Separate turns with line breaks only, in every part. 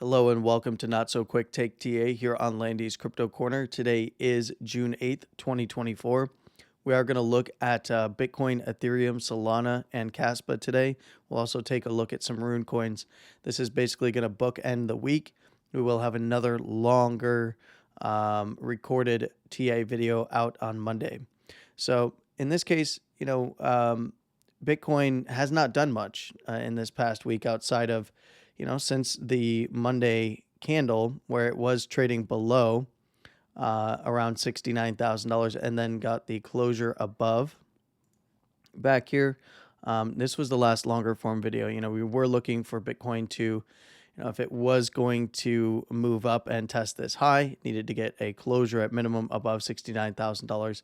Hello and welcome to Not So Quick Take TA here on Landy's Crypto Corner. Today is June 8th, 2024. We are going to look at Bitcoin, Ethereum, Solana, and Caspa today. We'll also take a look at some Rune coins. This is basically going to bookend the week. We will have another longer recorded TA video out on Monday. So in this case, Bitcoin has not done much in this past week outside of since the Monday candle where it was trading below around $69,000 and then got the closure above back here. This was the last longer form video. We were looking for Bitcoin to, if it was going to move up and test this high, it needed to get a closure at minimum above $69,000.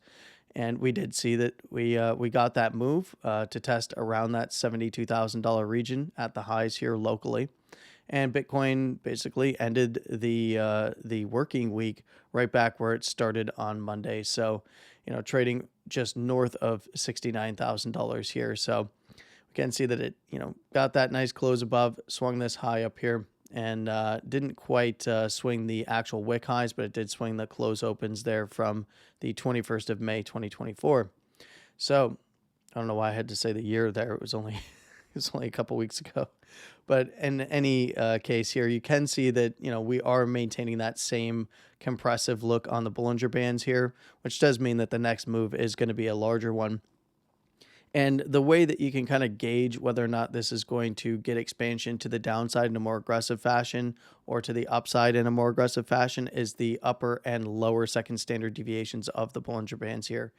And we did see that we got that move to test around that $72,000 region at the highs here locally. And Bitcoin basically ended the working week right back where it started on Monday. So, trading just north of $69,000 here. So we can see that it, got that nice close above, swung this high up here, and didn't quite swing the actual wick highs, but it did swing the close opens there from the 21st of May, 2024. So I don't know why I had to say the year there. It was only a couple weeks ago. But in any case here, you can see that, we are maintaining that same compressive look on the Bollinger Bands here, which does mean that the next move is going to be a larger one. And the way that you can kind of gauge whether or not this is going to get expansion to the downside in a more aggressive fashion or to the upside in a more aggressive fashion is the upper and lower second standard deviations of the Bollinger Bands here.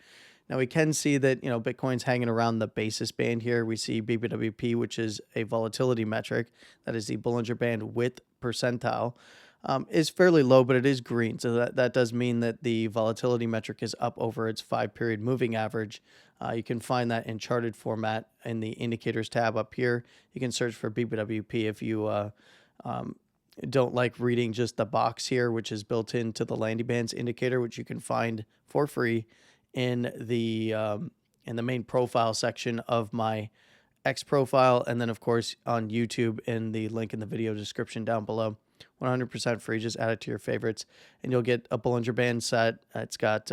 Now we can see that, Bitcoin's hanging around the basis band here. We see BBWP, which is a volatility metric, that is the Bollinger Band width percentile, is fairly low, but it is green. So that does mean that the volatility metric is up over its 5-period moving average. You can find that in charted format in the indicators tab up here. You can search for BBWP if you don't like reading just the box here, which is built into the Landy Bands indicator, which you can find for free in the main profile section of my X profile, and then of course on YouTube in the link in the video description down below. 100% free. Just add it to your favorites, and you'll get a Bollinger Band set. It's got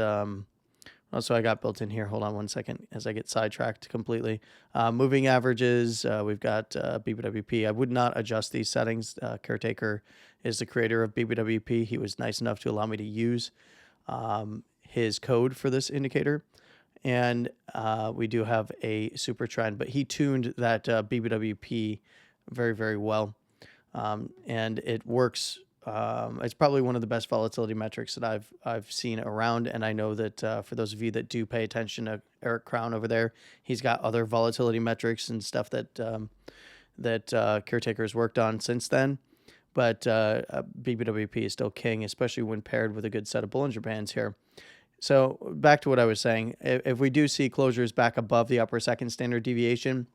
also I got built in here. Hold on one second as I get sidetracked completely. Moving averages. We've got BBWP. I would not adjust these settings. Caretaker is the creator of BBWP. He was nice enough to allow me to use his code for this indicator, and we do have a super trend, but he tuned that BBWP very, very well, and it works. It's probably one of the best volatility metrics that I've seen around, and I know that for those of you that do pay attention to Eric Crown over there, he's got other volatility metrics and stuff that Caretaker's worked on since then. But BBWP is still king, especially when paired with a good set of Bollinger Bands here. So back to what I was saying, if we do see closures back above the upper second standard deviation,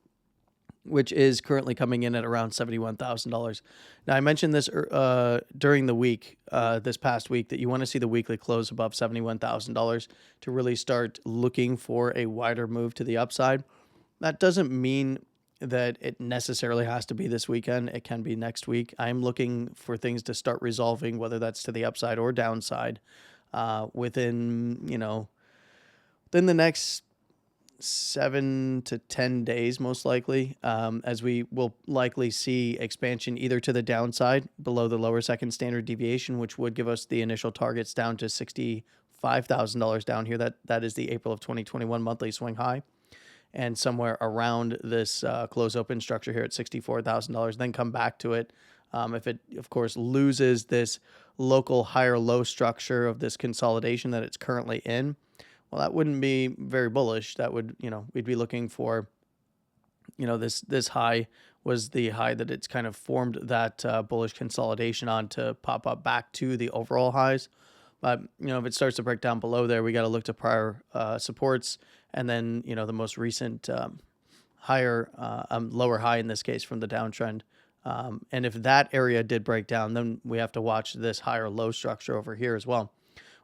which is currently coming in at around $71,000. Now, I mentioned this during the week, this past week, that you want to see the weekly close above $71,000 to really start looking for a wider move to the upside. That doesn't mean that it necessarily has to be this weekend. It can be next week. I'm looking for things to start resolving, whether that's to the upside or downside, within the next 7 to 10 days, most likely, as we will likely see expansion either to the downside below the lower second standard deviation, which would give us the initial targets down to $65,000 down here. That is the April of 2021 monthly swing high, and somewhere around this close open structure here at $64,000, then come back to it. If it, of course, loses this local higher low structure of this consolidation that it's currently in, well, that wouldn't be very bullish. That would, we'd be looking for, this high was the high that it's kind of formed that bullish consolidation on to pop up back to the overall highs. But, if it starts to break down below there, we got to look to prior supports, and then, the most recent higher, lower high in this case from the downtrend. And if that area did break down, then we have to watch this higher low structure over here as well,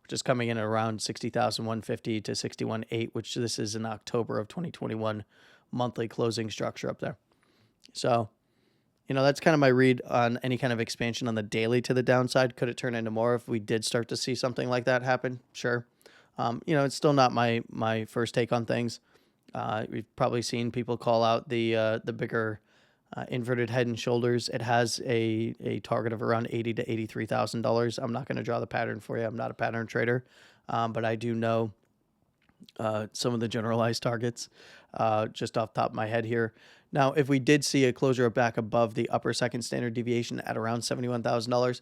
which is coming in at around 60,150 to 61.8, which this is in October of 2021 monthly closing structure up there. So That's kind of my read on any kind of expansion on the daily to the downside. Could it turn into more if we did start to see something like that happen? Sure. It's still not my first take on things. We've probably seen people call out the bigger inverted head and shoulders. It has a target of around $80,000 to $83,000. I'm not going to draw the pattern for you. I'm not a pattern trader, but I do know some of the generalized targets just off the top of my head here. Now, if we did see a closure back above the upper second standard deviation at around $71,000,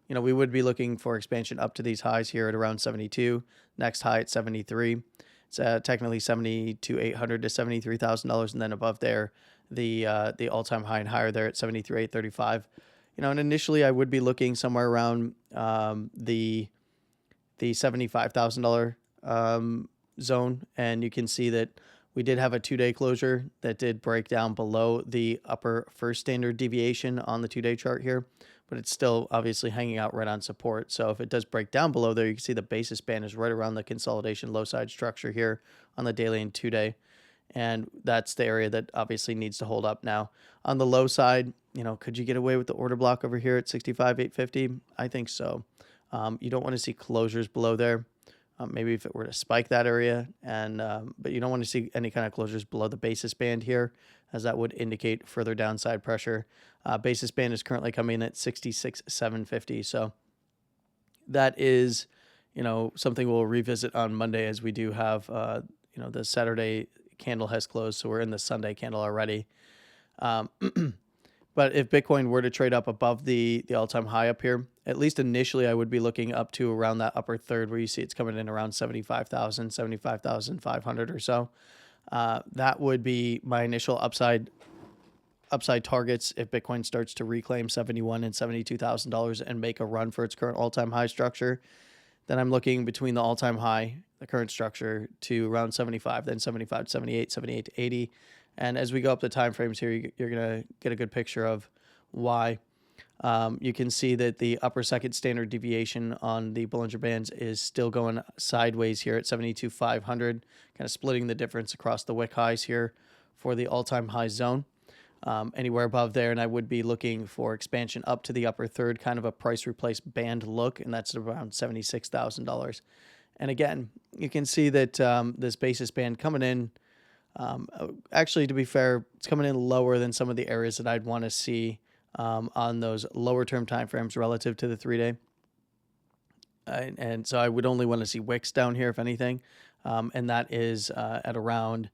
we would be looking for expansion up to these highs here at around 72. Next high at 73. It's technically $72,800 to $73,000, and then above there, the all-time high and higher there at 73,835. And initially I would be looking somewhere around the $75,000 zone, and you can see that we did have a 2-day closure that did break down below the upper first standard deviation on the 2-day chart here, but it's still obviously hanging out right on support. So if it does break down below there, you can see the basis band is right around the consolidation low side structure here on the daily and 2-day. And that's the area that obviously needs to hold up now. On the low side, could you get away with the order block over here at 65,850? I think so. You don't want to see closures below there. Maybe if it were to spike that area, but you don't want to see any kind of closures below the basis band here, as that would indicate further downside pressure. Basis band is currently coming in at 66,750. So that is, something we'll revisit on Monday, as we do have, the Saturday candle has closed, so we're in the Sunday candle already. But if Bitcoin were to trade up above the all-time high up here, at least initially I would be looking up to around that upper third where you see it's coming in around 75,000, 75,500 or so. That would be my initial upside targets if Bitcoin starts to reclaim $71,000 and $72,000 and make a run for its current all-time high structure. Then I'm looking between the all-time high, the current structure, to around 75, then 75 to 78, 78 to 80. And as we go up the time frames here, you're going to get a good picture of why. You can see that the upper second standard deviation on the Bollinger Bands is still going sideways here at 72,500, kind of splitting the difference across the wick highs here for the all-time high zone. Anywhere above there, and I would be looking for expansion up to the upper third, kind of a price replace band look, and that's around $76,000. And again, you can see that this basis band coming in, actually, to be fair, it's coming in lower than some of the areas that I'd want to see on those lower term timeframes relative to the 3-day. And so I would only want to see wicks down here, if anything, and that is at around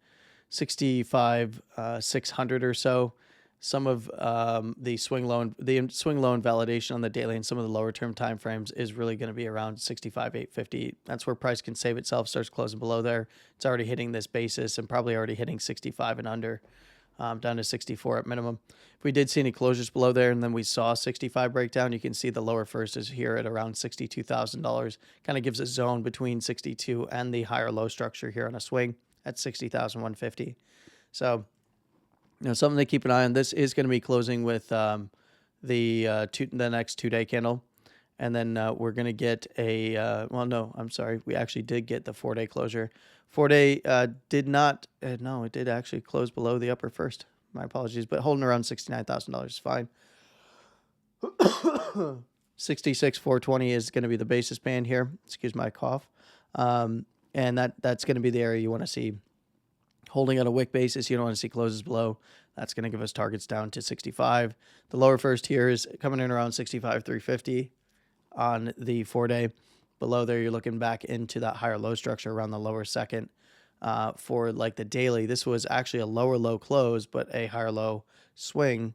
65,600 or so. Some of the swing low and validation on the daily and some of the lower term time frames is really going to be around 65,850. That's where price can save itself, starts closing below there. It's already hitting this basis and probably already hitting 65 and under, down to 64 at minimum. If we did see any closures below there and then we saw 65 breakdown, you can see the lower first is here at around $62,000. Kind of gives a zone between 62 and the higher low structure here on a swing at 60,150. So, something to keep an eye on. This is going to be closing with the next 2-day candle. And then we're going to get we actually did get the 4-day closure. 4-day did not, no, it did actually close below the upper first. My apologies, but holding around $69,000 is fine. 66,420 is going to be the basis band here. Excuse my cough. And that's going to be the area you want to see holding on a wick basis. You don't want to see closes below. That's going to give us targets down to 65. The lower first here is coming in around 65,350 on the 4-day. Below there, you're looking back into that higher low structure around the lower second. For like the daily, this was actually a lower low close, but a higher low swing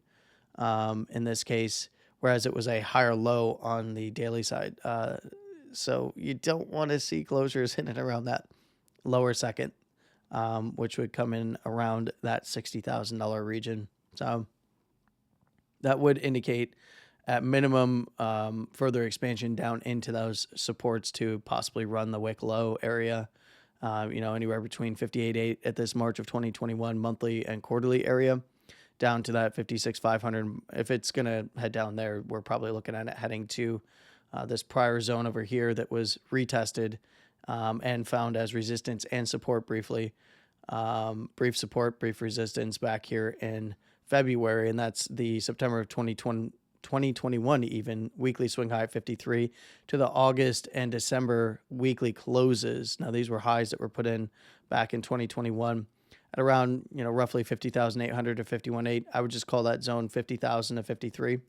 in this case, whereas it was a higher low on the daily side. So you don't want to see closures hitting around that lower second, which would come in around that $60,000 region. So that would indicate at minimum further expansion down into those supports to possibly run the wick low area, anywhere between 58.8 at this March of 2021 monthly and quarterly area down to that 56,500. If it's going to head down there, we're probably looking at it heading to this prior zone over here that was retested and found as resistance and support briefly. Brief support, brief resistance back here in February, and that's the September of 2021 even weekly swing high at 53 to the August and December weekly closes. Now these were highs that were put in back in 2021 at around, roughly 50,800 to 51.8. I would just call that zone 50,000 to 53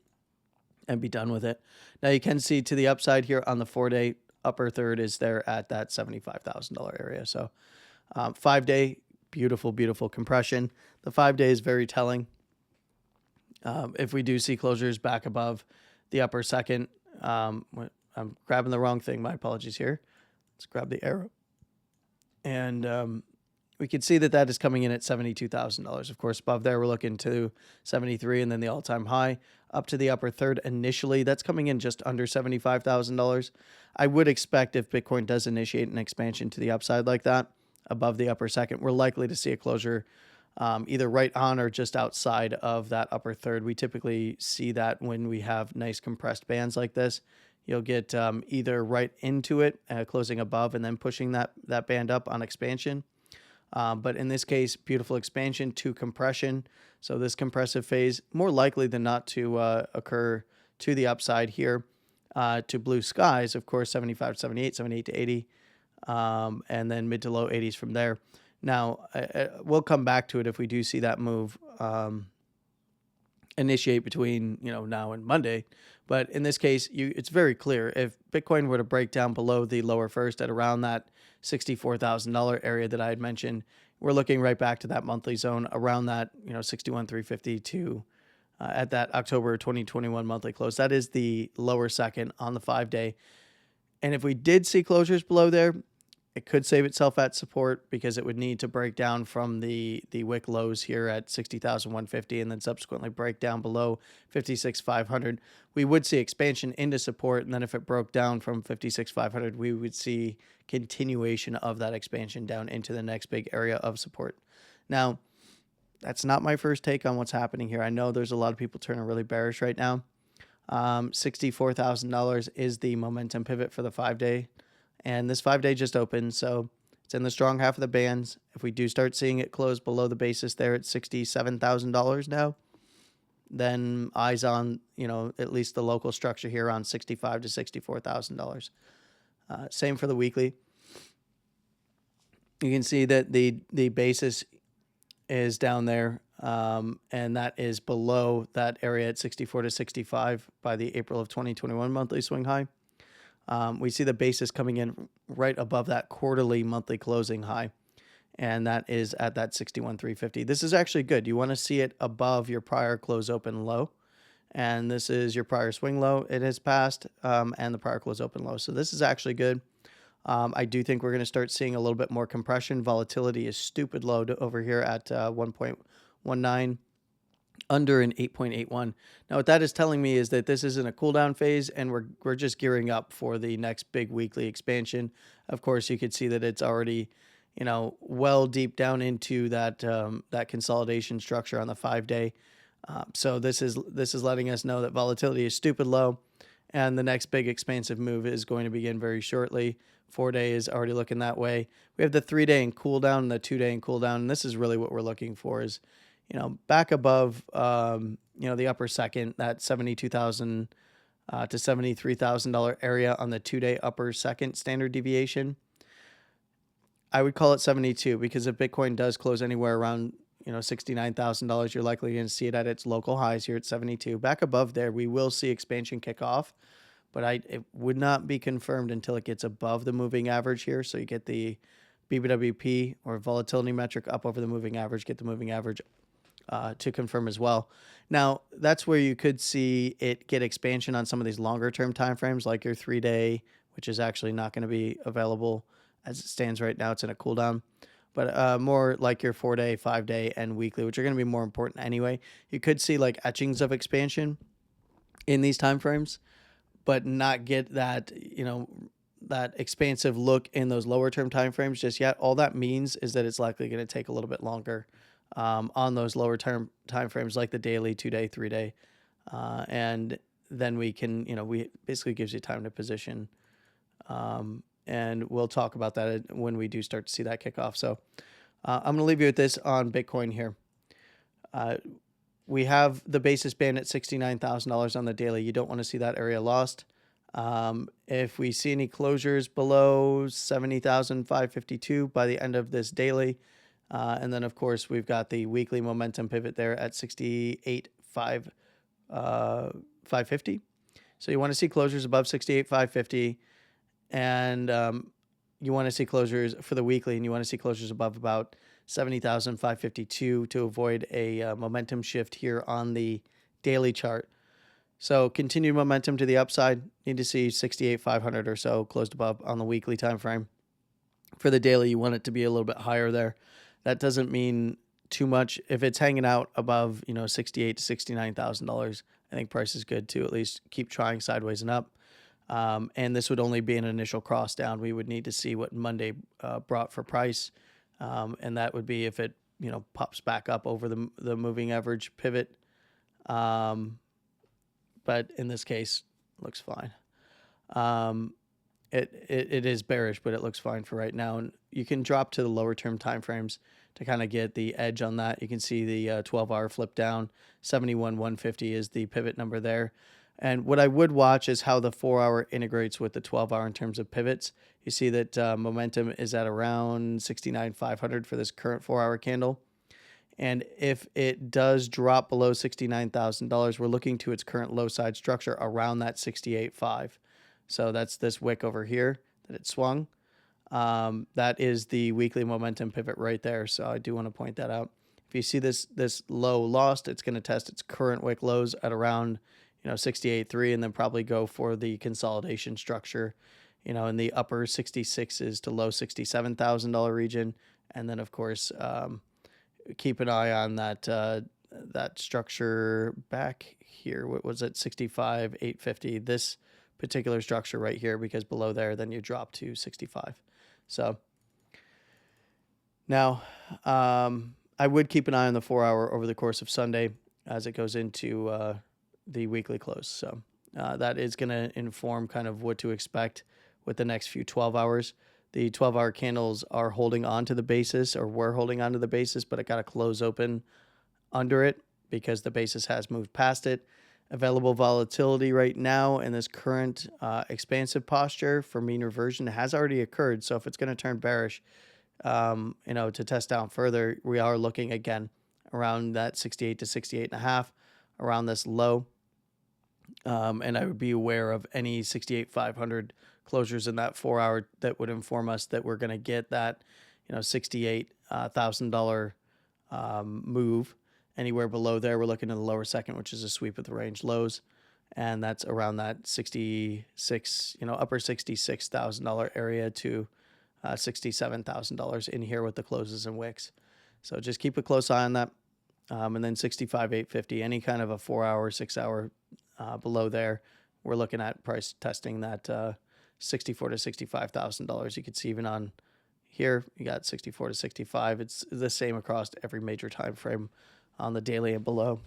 and be done with it. Now you can see to the upside here on the 4-day upper third is there at that $75,000 area. So 5-day, beautiful, beautiful compression. The 5-day is very telling. If we do see closures back above the upper second, I'm grabbing the wrong thing. My apologies here. Let's grab the arrow. And we can see that that is coming in at $72,000. Of course, above there, we're looking to 73 and then the all-time high up to the upper third. Initially, that's coming in just under $75,000. I would expect if Bitcoin does initiate an expansion to the upside like that, above the upper second, we're likely to see a closure either right on or just outside of that upper third. We typically see that when we have nice compressed bands like this. You'll get either right into it, closing above and then pushing that band up on expansion. But in this case, beautiful expansion to compression. So this compressive phase, more likely than not to occur to the upside here to blue skies, of course, 75 to 78, 78 to 80, and then mid to low 80s from there. Now, we'll come back to it if we do see that move initiate between now and Monday. But in this case, it's very clear. If Bitcoin were to break down below the lower first at around that $64,000 area that I had mentioned, we're looking right back to that monthly zone around that 61,350 to at that October 2021 monthly close. That is the lower second on the 5-day. And if we did see closures below there, it could save itself at support because it would need to break down from the wick lows here at 60,150 and then subsequently break down below 56,500. We would see expansion into support, and then if it broke down from 56,500, we would see continuation of that expansion down into the next big area of support. Now, that's not my first take on what's happening here. I know there's a lot of people turning really bearish right now. $64,000 is the momentum pivot for the 5-day. And this 5-day just opened, so it's in the strong half of the bands. If we do start seeing it close below the basis there at $67,000 now, then eyes on, at least the local structure here on $65,000 to $64,000. Same for the weekly. You can see that the basis is down there, and that is below that area at 64 to 65 by the April of 2021 monthly swing high. We see the basis coming in right above that quarterly monthly closing high, and that is at that 61,350. This is actually good. You want to see it above your prior close open low, and this is your prior swing low. It has passed, and the prior close open low. So this is actually good. I do think we're going to start seeing a little bit more compression. Volatility is stupid low over here at 1.19. Under an 8.81. Now, what that is telling me is that this isn't a cool down phase, and we're just gearing up for the next big weekly expansion. Of course, you could see that it's already, well deep down into that that consolidation structure on the 5-day. So this is letting us know that volatility is stupid low, and the next big expansive move is going to begin very shortly. 4-day is already looking that way. We have the 3-day and cool down and the 2-day and cool down, and this is really what we're looking for is back above, the upper second, that $72,000 to $73,000 area on the 2-day upper second standard deviation. I would call it 72 because if Bitcoin does close anywhere around, $69,000, you're likely going to see it at its local highs here at 72. Back above there, we will see expansion kick off, but it would not be confirmed until it gets above the moving average here. So you get the BBWP or volatility metric up over the moving average, get the moving average to confirm as well. Now, that's where you could see it get expansion on some of these longer term timeframes, like your 3-day, which is actually not going to be available as it stands right now. It's in a cool down. But more like your 4-day, 5-day, and weekly, which are going to be more important anyway. You could see like etchings of expansion in these timeframes, but not get that, that expansive look in those lower term timeframes just yet. All that means is that it's likely going to take a little bit longer on those lower term timeframes, like the daily, 2-day, 3-day, and then we can, we basically gives you time to position, and we'll talk about that when we do start to see that kick off. So I'm going to leave you with this on Bitcoin here. we have the basis band at $69,000 on the daily. You don't want to see that area lost. If we see any closures below 70,552 by the end of this daily, and then of course we've got the weekly momentum pivot there at 68,550. So you want to see closures above 68,550, and you want to see closures for the weekly, and you want to see closures above about 70,552 to avoid a momentum shift here on the daily chart. So continued momentum to the upside. Need to see 68,500 or so closed above on the weekly time frame. For the daily, you want it to be a little bit higher there. That doesn't mean too much. If it's hanging out above, $68,000 to $69,000, I think price is good to at least keep trying sideways and up. And this would only be an initial cross down. We would need to see what Monday brought for price. And that would be if it, pops back up over the moving average pivot. But in this case, it looks fine. It is bearish, but it looks fine for right now. And you can drop to the lower term timeframes to kind of get the edge on that. You can see the 12-hour flip down. 71,150 is the pivot number there. And what I would watch is how the 4-hour integrates with the 12-hour in terms of pivots. You see that momentum is at around 69,500 for this current 4-hour candle. And if it does drop below $69,000, we're looking to its current low side structure around that 68.5. So that's this wick over here that it swung. That is the weekly momentum pivot right there. So I do want to point that out. If you see this low lost, it's going to test its current wick lows at around 68.3, and then probably go for the consolidation structure, in the upper 66s to low $67,000 region. And then of course, keep an eye on that structure back here. What was it? 65,850. This particular structure right here, because below there, then you drop to 65. So now, I would keep an eye on the 4-hour over the course of Sunday as it goes into the weekly close. So that is going to inform kind of what to expect with the next few 12 hours. The 12-hour candles are holding on to the basis, or were holding on to the basis, but it got to close open under it because the basis has moved past it. Available volatility right now in this current expansive posture for mean reversion has already occurred. So if it's going to turn bearish, to test down further, we are looking again around that 68 to 68.5, around this low. And I would be aware of any 68,500 closures in that 4-hour that would inform us that we're going to get that, $68,000 move. Anywhere below there, we're looking at the lower second, which is a sweep of the range lows. And that's around that 66, upper $66,000 area to $67,000 in here with the closes and wicks. So just keep a close eye on that. And then 65,850, any kind of a 4-hour, 6-hour below there, we're looking at price testing that $64,000 to $65,000. You could see even on here, you got 64 to 65. It's the same across every major time frame on the daily and below.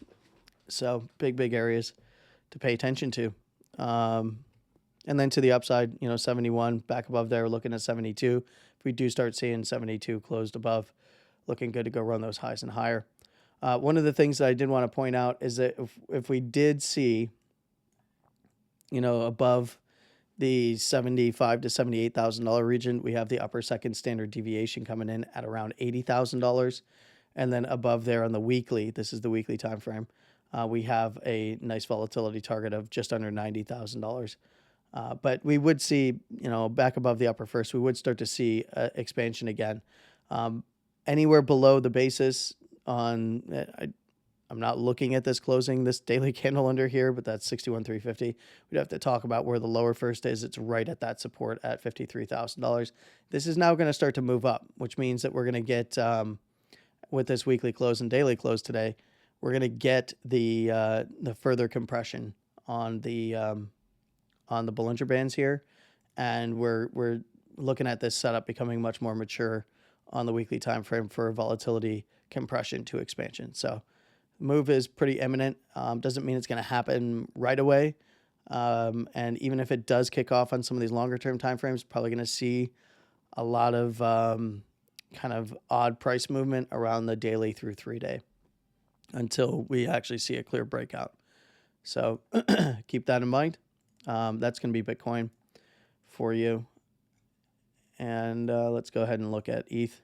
So big areas to pay attention to. And then to the upside, 71 back above there, we're looking at 72. If we do start seeing 72 closed above, looking good to go run those highs and higher. One of the things that I did want to point out is that if we did see, above the $75,000 to $78,000 region, we have the upper second standard deviation coming in at around $80,000. And then above there on the weekly, this is the weekly time frame, we have a nice volatility target of just under $90,000. But we would see, back above the upper first, we would start to see expansion again. Anywhere below the basis on, I'm not looking at this closing, this daily candle under here, but that's 61,350. We'd have to talk about where the lower first is. It's right at that support at $53,000. This is now going to start to move up, which means that we're going to get, with this weekly close and daily close today, we're going to get the further compression on the Bollinger Bands here, and we're looking at this setup becoming much more mature on the weekly time frame for volatility compression to expansion. So move is pretty imminent. Doesn't mean it's going to happen right away, and even if it does kick off on some of these longer term time frames, probably going to see a lot of kind of odd price movement around the daily through 3-day. until we actually see a clear breakout. So keep that in mind. That's going to be Bitcoin for you. And let's go ahead and look at ETH.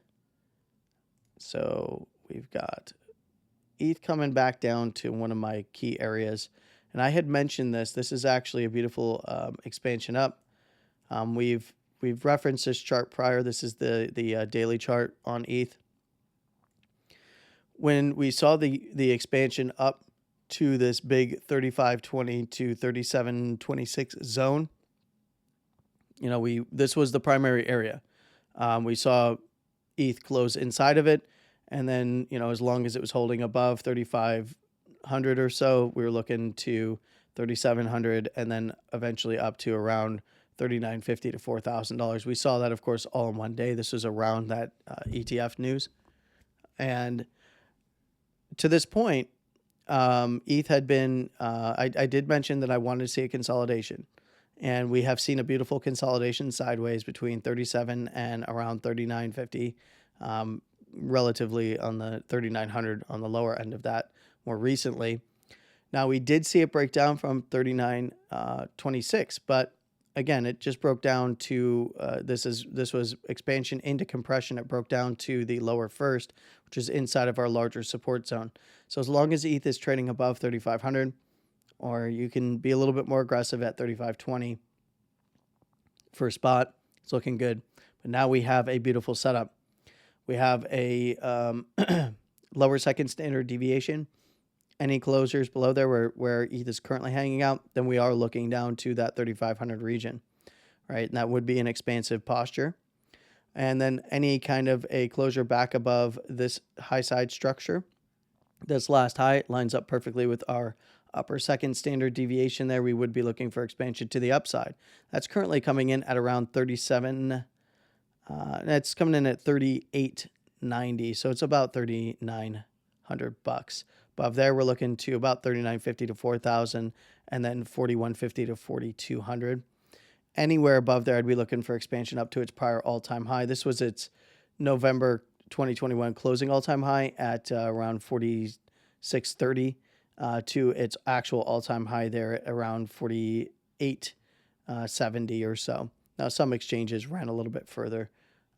So we've got ETH coming back down to one of my key areas. And I had mentioned this. This is actually a beautiful expansion up. We've referenced this chart prior. This is the daily chart on ETH. When we saw the expansion up to this big 3520 to 3726 zone, this was the primary area. We saw ETH close inside of it, and then as long as it was holding above 3,500 or so, we were looking to 3,700, and then eventually up to around $3,950 to $4,000. We saw that, of course, all in one day. This was around that ETF news, and to this point, ETH had been. I did mention that I wanted to see a consolidation. And we have seen a beautiful consolidation sideways between 37 and around 39.50, relatively on the 3900 on the lower end of that more recently. Now we did see it break down from 39.26, but again, it just broke down to this was expansion into compression. It broke down to the lower first, which is inside of our larger support zone. So as long as ETH is trading above 3,500. Or you can be a little bit more aggressive at 35.20 for a spot. It's looking good. But now we have a beautiful setup. We have a lower second standard deviation. Any closures below there where ETH is currently hanging out, then we are looking down to that 3,500 region, right? And that would be an expansive posture. And then any kind of a closure back above this high side structure. This last high lines up perfectly with our upper second standard deviation there. We would be looking for expansion to the upside. That's currently coming in at around 37. That's coming in at 38.90. So it's about $3,900. Above there, we're looking to about 39.50 to 4,000, and then 41.50 to 4,200. Anywhere above there, I'd be looking for expansion up to its prior all-time high. This was its November 2021 closing all-time high at around 46.30 to its actual all-time high there at around 48.70 or so. Now, some exchanges ran a little bit further,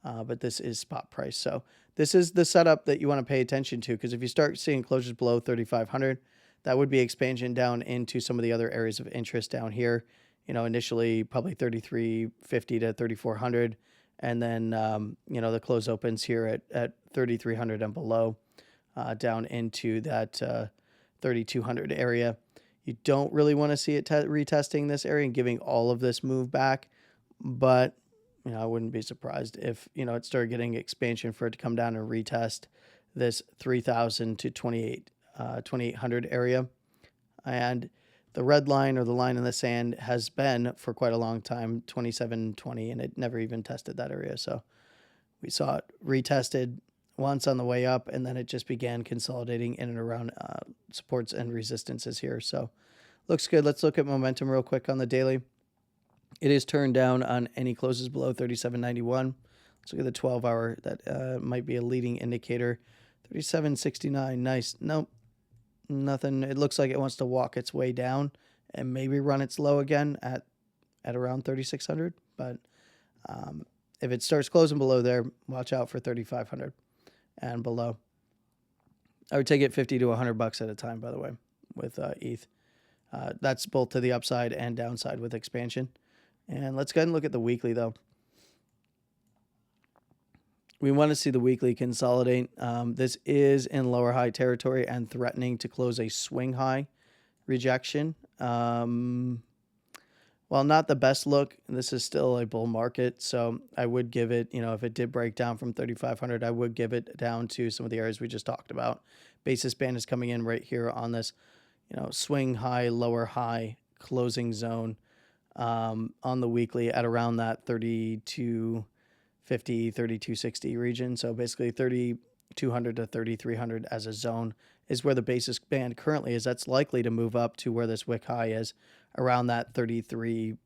but this is spot price. So this is the setup that you want to pay attention to, because if you start seeing closures below 3,500, that would be expansion down into some of the other areas of interest down here. Initially probably 3,350 to 3,400. And then, the close opens here at 3,300 and below, down into that 3,200 area. You don't really want to see it retesting this area and giving all of this move back. But, I wouldn't be surprised if, it started getting expansion for it to come down and retest this 3,000 to 2,800 area. And the red line, or the line in the sand, has been for quite a long time 27.20, and it never even tested that area. So we saw it retested once on the way up, and then it just began consolidating in and around supports and resistances here. So looks good. Let's look at momentum real quick on the daily. It is turned down on any closes below 37.91. Let's look at the 12-hour. That might be a leading indicator. 37.69. Nice. Nope. Nothing. It looks like it wants to walk its way down and maybe run its low again at around 3,600. But if it starts closing below there, watch out for 3,500 and below. I would take it $50 to $100 at a time, by the way, with ETH. That's both to the upside and downside with expansion. And let's go ahead and look at the weekly, though. We want to see the weekly consolidate. This is in lower high territory and threatening to close a swing high rejection. While not the best look, this is still a bull market. So I would give it, if it did break down from 3,500, I would give it down to some of the areas we just talked about. Basis band is coming in right here on this, swing high, lower high closing zone on the weekly at around that 3,250, 3,260 region. So basically 3,200 to 3,300 as a zone is where the basis band currently is. That's likely to move up to where this wick high is, around that 33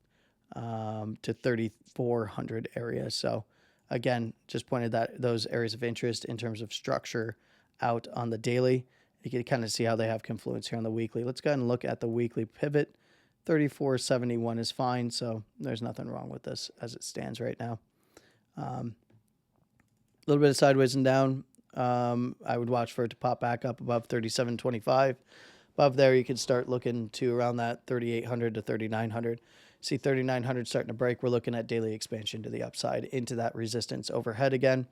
to 3,400 area. So again, just pointed that those areas of interest in terms of structure out on the daily. You can kind of see how they have confluence here on the weekly. Let's go ahead and look at the weekly pivot. 34.71 is fine, so there's nothing wrong with this as it stands right now. A little bit of sideways and down. I would watch for it to pop back up above 37.25. Above there, you could start looking to around that 3,800 to 3,900. See 3,900 starting to break. We're looking at daily expansion to the upside into that resistance overhead again.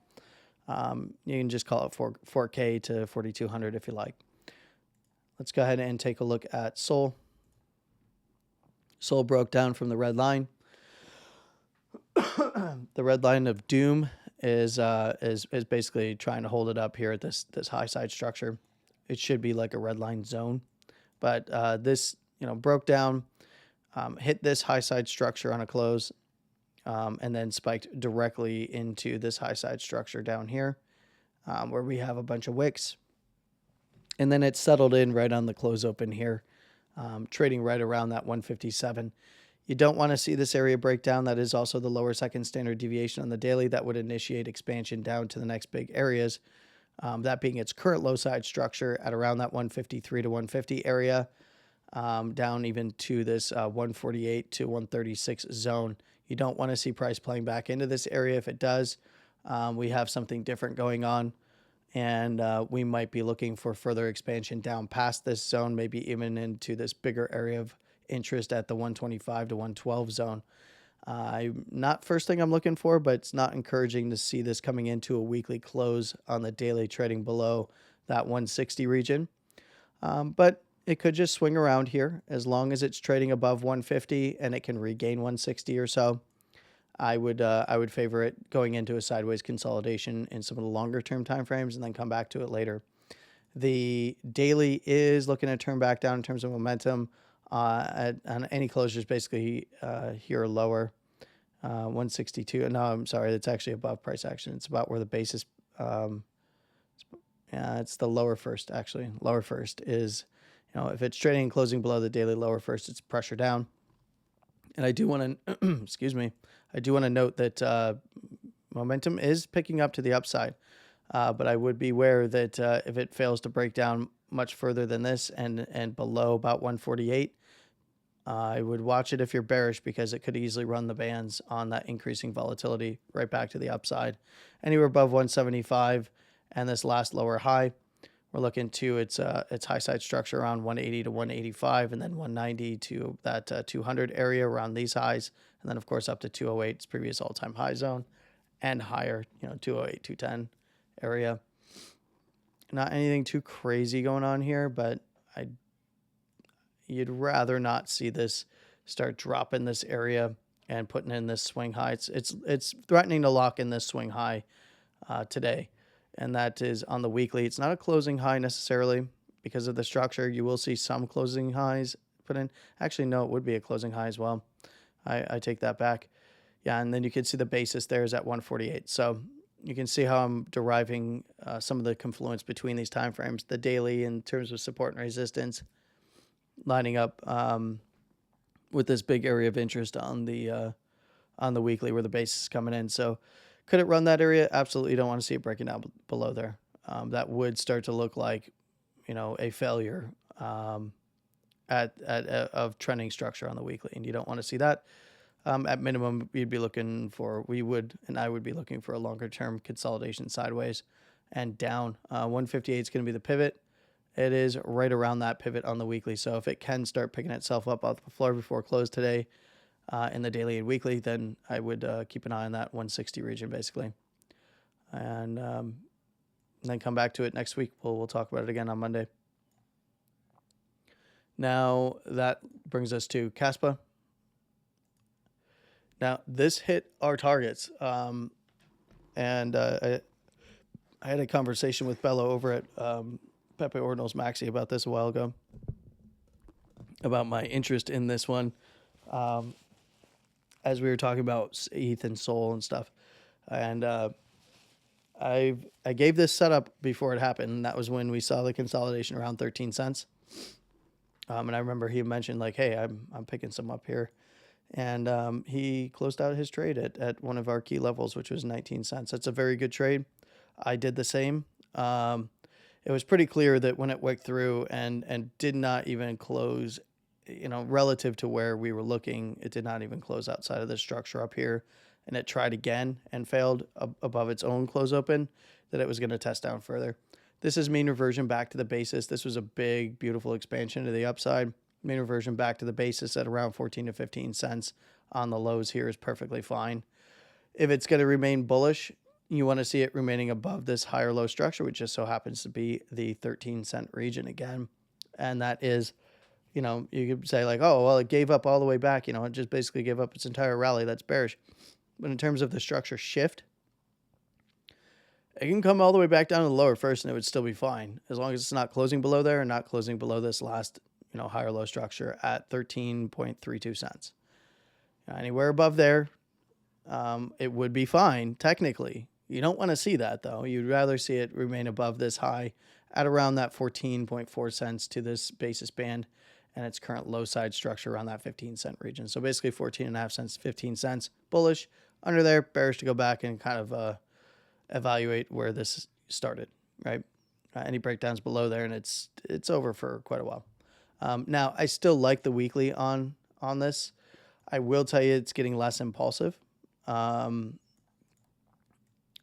You can just call it 4K to 4,200 if you like. Let's go ahead and take a look at Sol. Sol broke down from the red line. The red line of doom is basically trying to hold it up here at this high side structure. It should be like a red line zone, but this broke down, hit this high side structure on a close, and then spiked directly into this high side structure down here, where we have a bunch of wicks, and then it settled in right on the close open here, trading right around that 157. You don't want to see this area break down. That is also the lower second standard deviation on the daily. That would initiate expansion down to the next big areas. That being its current low side structure at around that 153 to 150 area, down even to this 148 to 136 zone. You don't want to see price playing back into this area. If it does, we have something different going on, and we might be looking for further expansion down past this zone, maybe even into this bigger area of interest at the 125 to 112 zone. Not first thing I'm looking for, but it's not encouraging to see this coming into a weekly close on the daily trading below that 160 region. But it could just swing around here as long as it's trading above 150 and it can regain 160 or so. I would favor it going into a sideways consolidation in some of the longer term time frames and then come back to it later. The daily is looking to turn back down in terms of momentum. On any closures basically here or lower, 162. No, I'm sorry, that's actually above price action. It's about where the base is. It's the lower first actually. Lower first is, if it's trading and closing below the daily lower first, it's pressure down. And I do want to, excuse me, I do want to note that momentum is picking up to the upside, but I would be aware that if it fails to break down much further than this and below about 148, I would watch it if you're bearish, because it could easily run the bands on that increasing volatility right back to the upside. Anywhere above 175 and this last lower high, we're looking to its high side structure around 180 to 185, and then 190 to that 200 area around these highs, and then of course up to 208, its previous all-time high zone, and higher, 208, 210 area. Not anything too crazy going on here, but you'd rather not see this start dropping this area and putting in this swing high. It's threatening to lock in this swing high today, and that is on the weekly. It's not a closing high necessarily because of the structure. You will see some closing highs put in. Actually, no, it would be a closing high as well. I take that back. Yeah, and then you can see the basis there is at 148. So you can see how I'm deriving some of the confluence between these time frames. The daily in terms of support and resistance lining up with this big area of interest on the weekly where the base is coming in. So could it run that area? Absolutely. Don't want to see it breaking down below there. That would start to look like, a failure of trending structure on the weekly, and you don't want to see that. At minimum, I would be looking for a longer term consolidation sideways and down. 158 is going to be the pivot. It is right around that pivot on the weekly. So if it can start picking itself up off the floor before close today in the daily and weekly, then I would keep an eye on that 160 region basically. And then come back to it next week. We'll talk about it again on Monday. Now that brings us to Caspa. Now this hit our targets, and I had a conversation with Bello over at Pepe Ordinals Maxi about this a while ago, about my interest in this one, as we were talking about ETH and Sol and stuff, and I gave this setup before it happened, and that was when we saw the consolidation around 13 cents. And I remember he mentioned like, hey, I'm picking some up here. And he closed out his trade at one of our key levels, which was 19 cents. That's a very good trade. I did the same. it was pretty clear that when it wicked through and did not even close, relative to where we were looking, it did not even close outside of the structure up here, and it tried again and failed above its own close open, that it was going to test down further. This is mean reversion back to the basis. This was a big, beautiful expansion to the upside. Mean reversion back to the basis at around 14 to 15 cents on the lows here is perfectly fine. If it's going to remain bullish, you want to see it remaining above this higher low structure, which just so happens to be the 13-cent region again. And that is, you could say like, oh, well, it gave up all the way back. It just basically gave up its entire rally. That's bearish. But in terms of the structure shift, it can come all the way back down to the lower first and it would still be fine, as long as it's not closing below there and not closing below this last, higher low structure at 13.32 cents. Anywhere above there, it would be fine, technically. You don't want to see that, though. You'd rather see it remain above this high at around that 14.4 cents to this basis band and its current low side structure around that 15-cent region. So basically 14.5 cents, 15 cents, bullish. Under there, bearish to go back and kind of evaluate where this started, right? Any breakdowns below there, and it's over for quite a while. Now, I still like the weekly on this. I will tell you it's getting less impulsive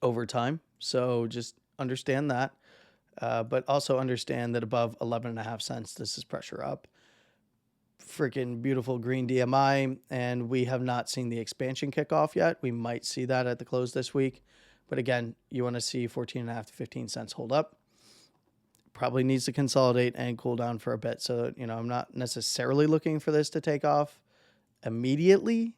over time. So just understand that. But also understand that above 11.5 cents, this is pressure up. Freaking beautiful green DMI, and we have not seen the expansion kick off yet. We might see that at the close this week. But again, you want to see 14.5 to 15 cents hold up. Probably needs to consolidate and cool down for a bit. So, I'm not necessarily looking for this to take off immediately.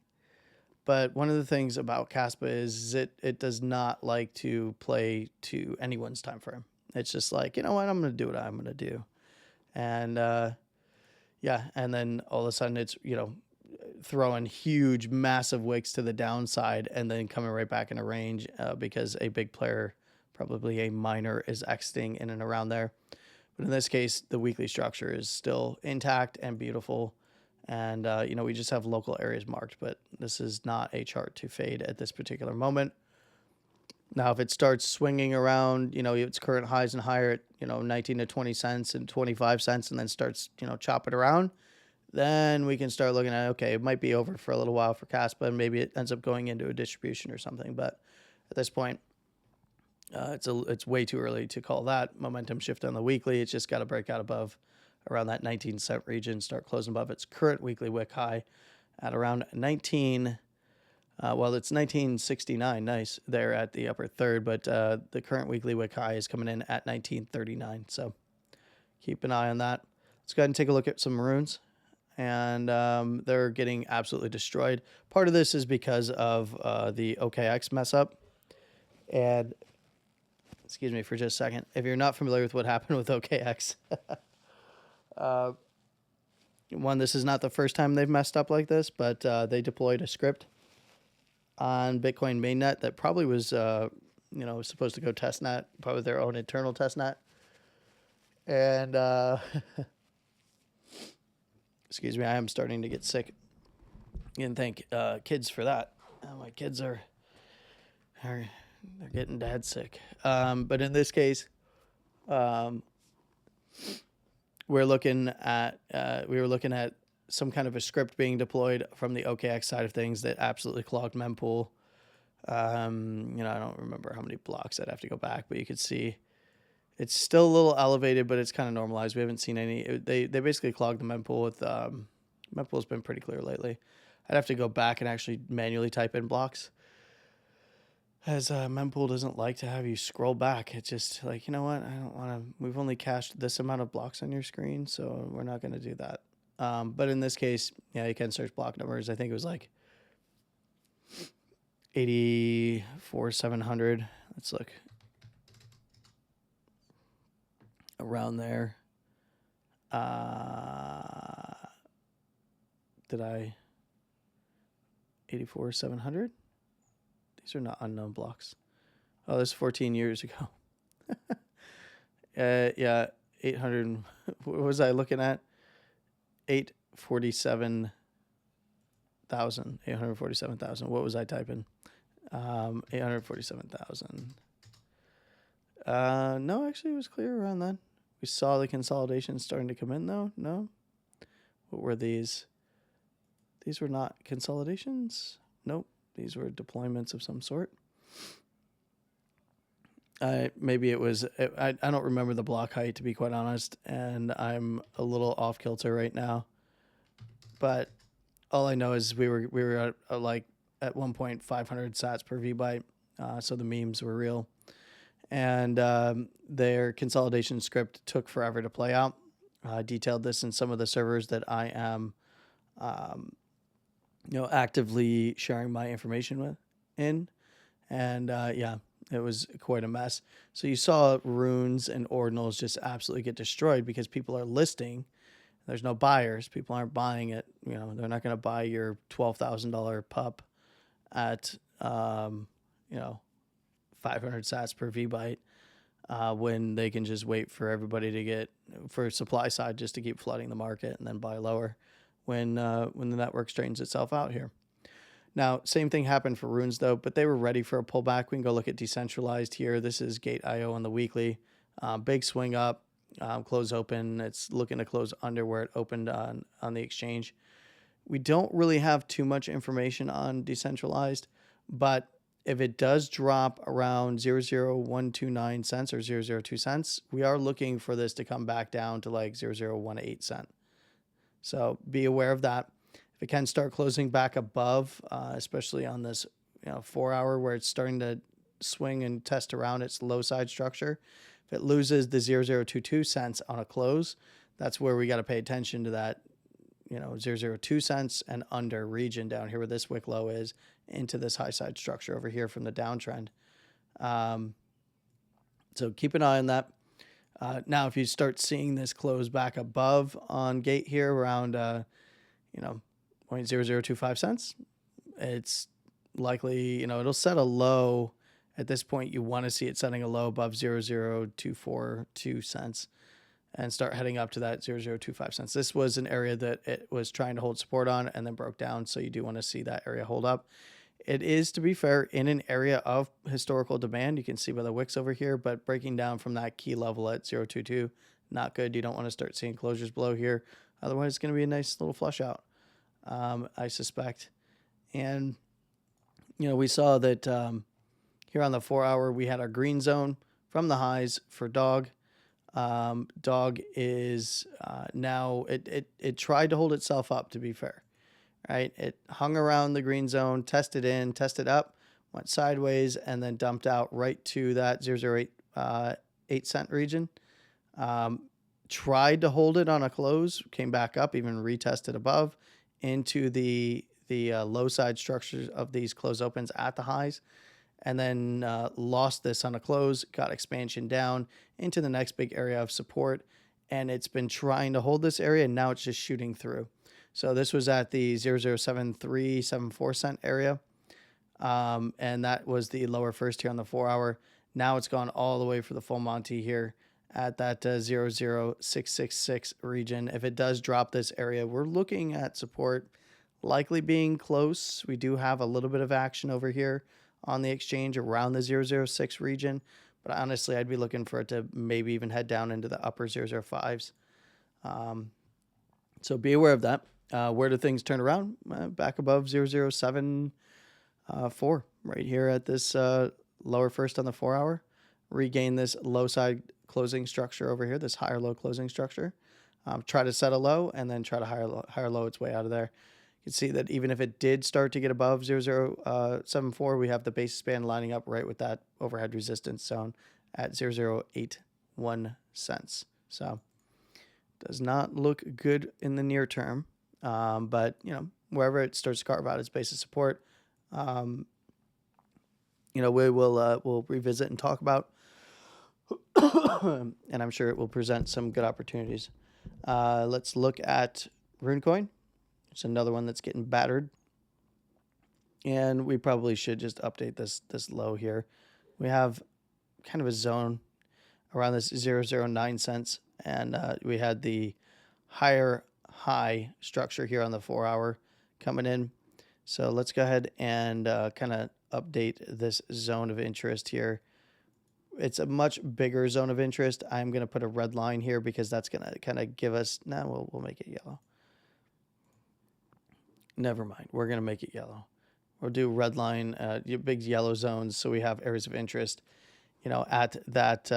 But one of the things about Caspa is it does not like to play to anyone's time frame. It's just like, you know what, I'm going to do what I'm going to do. And, and then all of a sudden it's, throwing huge, massive wicks to the downside and then coming right back into range because a big player, probably a minor, is exiting in and around there. But in this case, the weekly structure is still intact and beautiful. And, we just have local areas marked, but this is not a chart to fade at this particular moment. Now, if it starts swinging around, its current highs and higher at, 19 to 20 cents and 25 cents and then starts, chopping around, then we can start looking at, okay, it might be over for a little while for Caspa and maybe it ends up going into a distribution or something. But at this point, it's way too early to call that momentum shift on the weekly. It's just got to break out above around that 19-cent region, start closing above its current weekly wick high at around 19. It's 1969. Nice there at the upper third, but the current weekly wick high is coming in at 1939. So keep an eye on that. Let's go ahead and take a look at some maroons. And they're getting absolutely destroyed. Part of this is because of the OKX mess up. And excuse me for just a second. If you're not familiar with what happened with OKX, this is not the first time they've messed up like this, but they deployed a script on Bitcoin mainnet that probably was, supposed to go testnet, probably their own internal testnet. And excuse me, I am starting to get sick. And thank kids for that. My kids are they're getting dad sick. But in this case, we were looking at some kind of a script being deployed from the OKX side of things that absolutely clogged mempool. I don't remember how many blocks. I'd have to go back, but you could see it's still a little elevated, but it's kind of normalized. We haven't seen any. They basically clogged the mempool with mempool's been pretty clear lately. I'd have to go back and actually manually type in blocks, as mempool doesn't like to have you scroll back. It's just like, you know what? I don't want to. We've only cached this amount of blocks on your screen, so we're not going to do that. But in this case, yeah, you can search block numbers. I think it was like 84,700. Let's look. Around there. Did I 84,700? These are not unknown blocks. Oh, this is 14 years ago. Yeah, 800. What was I looking at? 847,000. 847,000. What was I typing? 847,000. No, actually, it was clear around then. We saw the consolidation starting to come in, though. No, what were these? These were not consolidations. Nope, these were deployments of some sort. Maybe it was. I don't remember the block height, to be quite honest, and I'm a little off kilter right now. But all I know is we were at like at 1.500 sats per vbyte, so the memes were real, and their consolidation script took forever to play out. I detailed this in some of the servers that I am, actively sharing my information with in, and yeah, it was quite a mess. So you saw runes and ordinals just absolutely get destroyed because people are listing. There's no buyers. People aren't buying it. They're not going to buy your $12,000 pup at 500 sats per vbyte when they can just wait for everybody to get for supply side just to keep flooding the market and then buy lower when the network straightens itself out here. Now, same thing happened for runes though, but they were ready for a pullback. We can go look at decentralized here. This is Gate.io on the weekly. Big swing up, close open. It's looking to close under where it opened on the exchange. We don't really have too much information on decentralized, but if it does drop around 0.00129 cents or 0.002 cents, we are looking for this to come back down to like 0.018 cent. So be aware of that. If it can start closing back above, especially on this 4 hour where it's starting to swing and test around its low side structure, if it loses the 0.022 cents on a close, that's where we got to pay attention to that 0.002 cents and under region down here where this wick low is into this high side structure over here from the downtrend. So keep an eye on that. Now, if you start seeing this close back above on gate here around 0.0025 cents, it's likely it'll set a low. At this point, you want to see it setting a low above 0.0242 cents and start heading up to that 0.0025 cents. This was an area that it was trying to hold support on and then broke down, so you do want to see that area hold up. It is, to be fair, in an area of historical demand. You can see by the wicks over here, but breaking down from that key level at 0.22, not good. You don't want to start seeing closures below here. Otherwise, it's going to be a nice little flush out, I suspect. And, we saw that here on the 4 hour, we had our green zone from the highs for dog. Dog is now, it tried to hold itself up, to be fair. Right, it hung around the green zone, tested in, tested up, went sideways, and then dumped out right to that 0.008 cent region. Tried to hold it on a close, came back up, even retested above into the low side structures of these close opens at the highs, and then lost this on a close, got expansion down into the next big area of support, and it's been trying to hold this area, and now it's just shooting through. So this was at the 0.07374 cent area, and that was the lower first here on the 4 hour. Now it's gone all the way for the full Monty here at that 0.0666 region. If it does drop this area, we're looking at support likely being close. We do have a little bit of action over here on the exchange around the 0.06 region, but honestly, I'd be looking for it to maybe even head down into the upper 0.05s. So be aware of that. Where do things turn around? Back above 0.074 right here at this lower first on the 4 hour. Regain this low side closing structure over here, this higher low closing structure. Try to set a low and then try to higher low its way out of there. You can see that even if it did start to get above 0.074, we have the basis band lining up right with that overhead resistance zone at 0.081 cents. So does not look good in the near term. But wherever it starts to carve out its basis support, we we'll revisit and talk about, and I'm sure it will present some good opportunities. Let's look at RuneCoin. It's another one that's getting battered, and we probably should just update this low here. We have kind of a zone around this 0.009 cents, and we had the higher high structure here on the 4 hour coming in. So let's go ahead and kind of update this zone of interest here. it's a much bigger zone of interest. I'm going to put a red line here because that's going to kind of give us, we'll make it yellow. Never mind. We're going to make it yellow. We'll do red line, big yellow zones. So we have areas of interest, at that,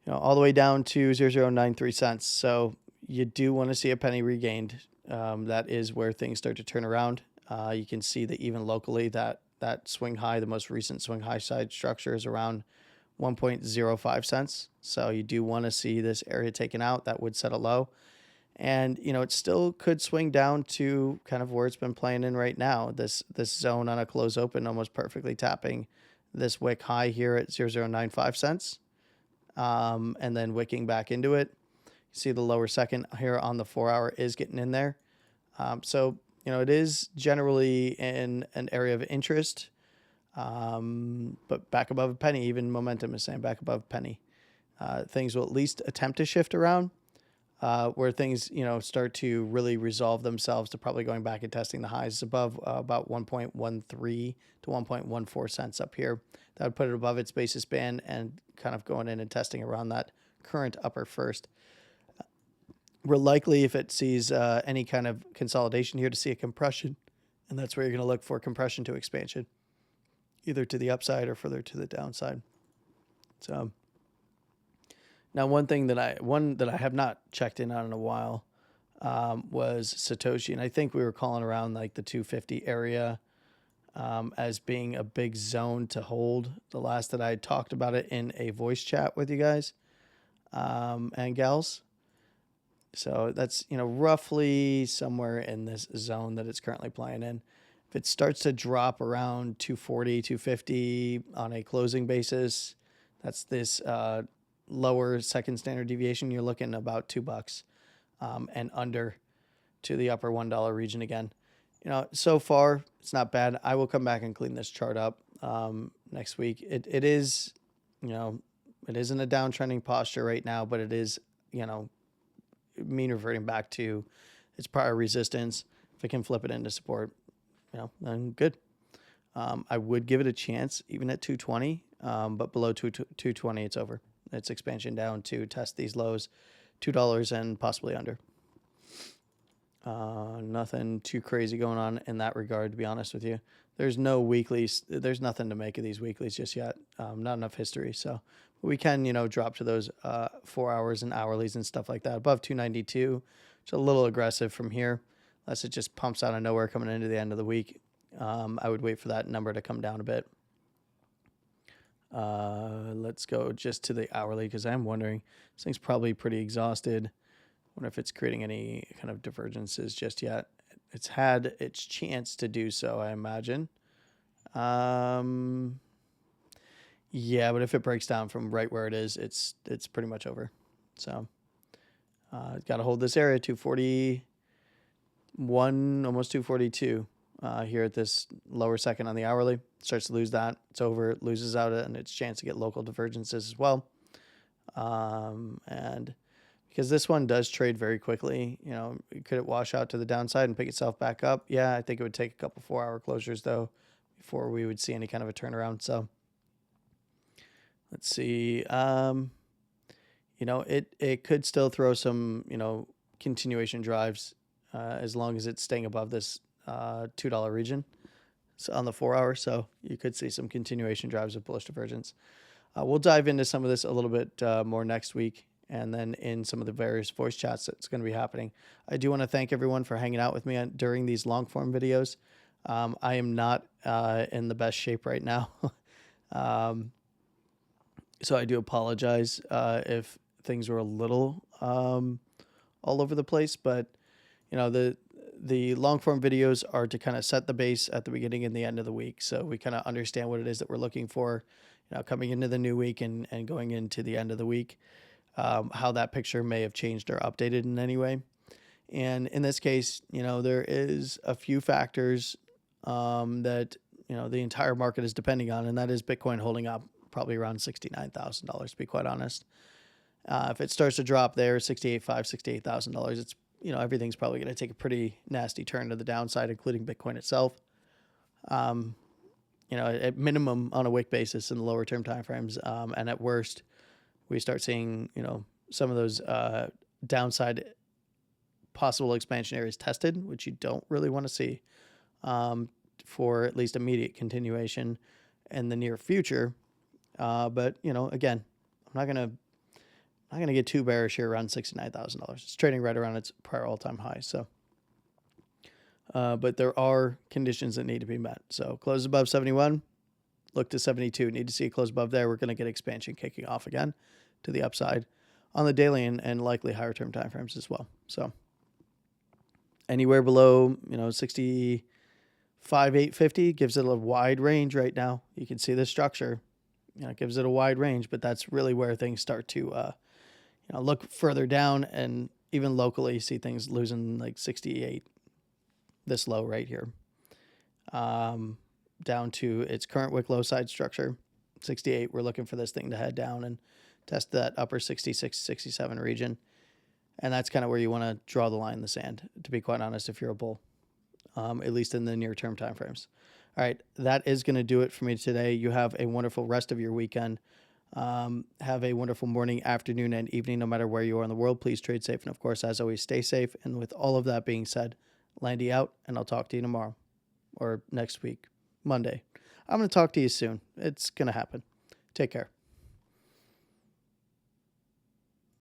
all the way down to 0.0093 cents. So you do want to see a penny regained. That is where things start to turn around. You can see that even locally that swing high, the most recent swing high side structure is around 1.05 cents. So you do want to see this area taken out. That would set a low. And, it still could swing down to kind of where it's been playing in right now. This zone on a close open almost perfectly tapping this wick high here at 0.0095 cents. And then wicking back into it. You see the lower second here on the 4 hour is getting in there. So, it is generally in an area of interest. But back above a penny, even momentum is saying back above a penny. Things will at least attempt to shift around. Where things, start to really resolve themselves to probably going back and testing the highs above about 1.13 to 1.14 cents up here. That would put it above its basis band and kind of going in and testing around that current upper first. We're likely, if it sees any kind of consolidation here, to see a compression, and that's where you're going to look for compression to expansion, either to the upside or further to the downside. So. Now, one that I have not checked in on in a while was Satoshi, and I think we were calling around like the 250 area as being a big zone to hold. The last that I talked about it in a voice chat with you guys and gals. So that's roughly somewhere in this zone that it's currently playing in. If it starts to drop around 240, 250 on a closing basis, that's this lower second standard deviation, you're looking about $2 and under to the upper $1 region again. So far it's not bad. I will come back and clean this chart up next week. It is, it is in a downtrending posture right now, but it is, mean reverting back to its prior resistance. If it can flip it into support, then good. I would give it a chance even at 220, but below 220 it's over. Its expansion down to test these lows, $2 and possibly under. Nothing too crazy going on in that regard, to be honest with you. There's no weeklies. There's nothing to make of these weeklies just yet. Not enough history. So we can, drop to those 4 hours and hourlies and stuff like that. Above 292, it's a little aggressive from here, unless it just pumps out of nowhere coming into the end of the week. I would wait for that number to come down a bit. Let's go just to the hourly because I'm wondering, this thing's probably pretty exhausted. I wonder if it's creating any kind of divergences just yet. It's had its chance to do so, I imagine. Yeah, but if it breaks down from right where it is, it's pretty much over. So got to hold this area, 241, almost 242 here at this lower second on the hourly. Starts to lose that, it's over. It loses out and its chance to get local divergences as well. And because this one does trade very quickly, could it wash out to the downside and pick itself back up? Yeah, I think it would take a couple 4 hour closures though before we would see any kind of a turnaround. So let's see. It could still throw some, continuation drives as long as it's staying above this $2 region. So on the 4 hour, so you could see some continuation drives of bullish divergence. We'll dive into some of this a little bit more next week, and then in some of the various voice chats that's going to be happening. I do want to thank everyone for hanging out with me during these long form videos. I am not in the best shape right now, so I do apologize if things were a little all over the place, but the long form videos are to kind of set the base at the beginning and the end of the week. So we kind of understand what it is that we're looking for, coming into the new week and going into the end of the week, how that picture may have changed or updated in any way. And in this case, there is a few factors that, the entire market is depending on, and that is Bitcoin holding up probably around $69,000, to be quite honest. If it starts to drop there, $68,000, it's everything's probably going to take a pretty nasty turn to the downside, including Bitcoin itself. at minimum on a wick basis in the lower term timeframes. And at worst, we start seeing, some of those downside possible expansion areas tested, which you don't really want to see for at least immediate continuation in the near future. But again, I'm not gonna get too bearish here around $69,000. It's trading right around its prior all-time high. So, but there are conditions that need to be met. So close above 71, look to 72. Need to see a close above there. We're going to get expansion kicking off again to the upside on the daily and likely higher term timeframes as well. So anywhere below 65,850 gives it a wide range right now. You can see the structure. It gives it a wide range, but that's really where things start to look further down, and even locally see things losing like 68, this low right here, down to its current wick low side structure, 68. We're looking for this thing to head down and test that upper 66, 67 region. And that's kind of where you want to draw the line in the sand, to be quite honest, if you're a bull, at least in the near term timeframes. All right, that is going to do it for me today. You have a wonderful rest of your weekend. Have a wonderful morning, afternoon, and evening, no matter where you are in the world. Please trade safe. And of course, as always, stay safe. And with all of that being said, Landy out, and I'll talk to you tomorrow or next week, Monday. I'm going to talk to you soon. It's going to happen. Take care.